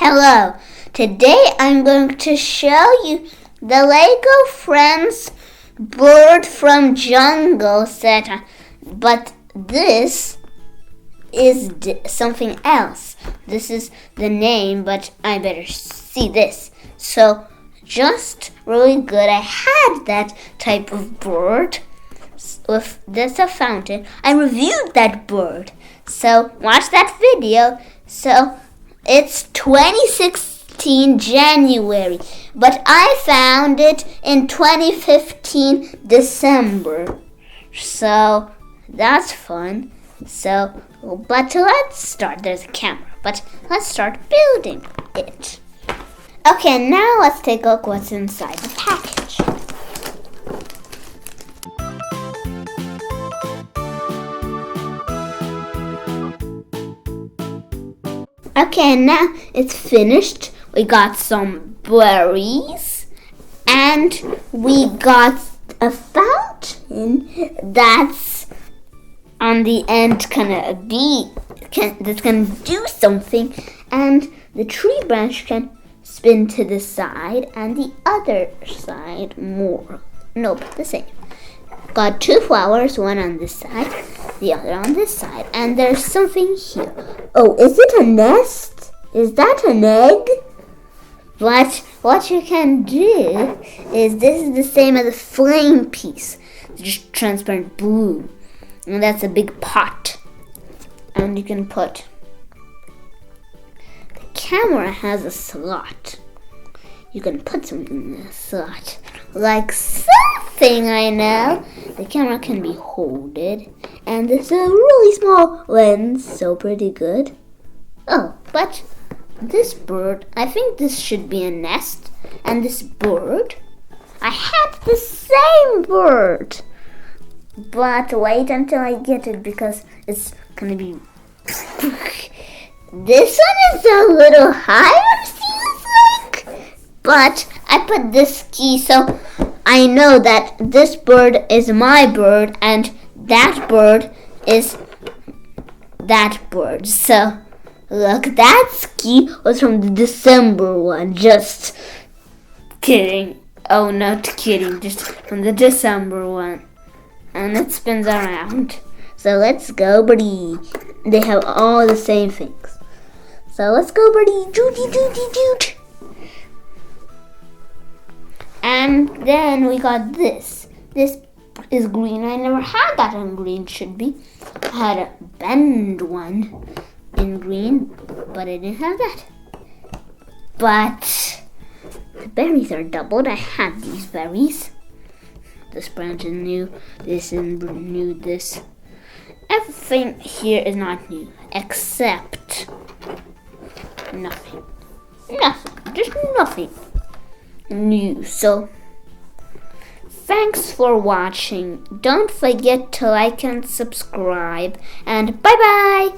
Hello, today I'm going to show you the Lego Friends Bird from Jungle set, but this is something else. This is the name, but I better see this. So, just really good. I had that type of bird with this a fountain. I reviewed that bird. So, watch that video. So, it's 2016 January, but I found it in 2015 December. So, that's fun. So, but let's start. There's a camera, but let's start building it. Okay, now let's take a look what's inside the package. Okay, now it's finished. We got some berries and we got a fountain that's on the end that's gonna do something, and the tree branch can spin to the side and the other side more. Nope, the same. Got two flowers, one on this side, the other on this side, and there's something here. Oh, is it a nest? Is that an egg? But what you can do is, this is the same as a flame piece, just transparent blue, and that's a big pot, and you can put. The camera has a slot. You can put something in the slot, like something I know. The camera can be holded, and there's a really small lens, so pretty good. Oh, but this bird, I think this should be a nest, and this bird, I had the same bird. But wait until I get it because it's gonna be. This one is a little higher, seems like. But I put this key so I know that this bird is my bird and that bird is that bird. So look, that key was from the December one. Just kidding. Oh, not kidding. Just from the December one. And it spins around. So let's go, birdie. They have all the same things. So let's go, birdie. Doot. And then we got this. This is green. I never had that in green, should be. I had a bend one in green, but I didn't have that. But the berries are doubled. I had these berries. This branch is new. This is new. This. Everything here is not new, except nothing. Just nothing new. So thanks for watching. Don't forget to like and subscribe, and bye bye.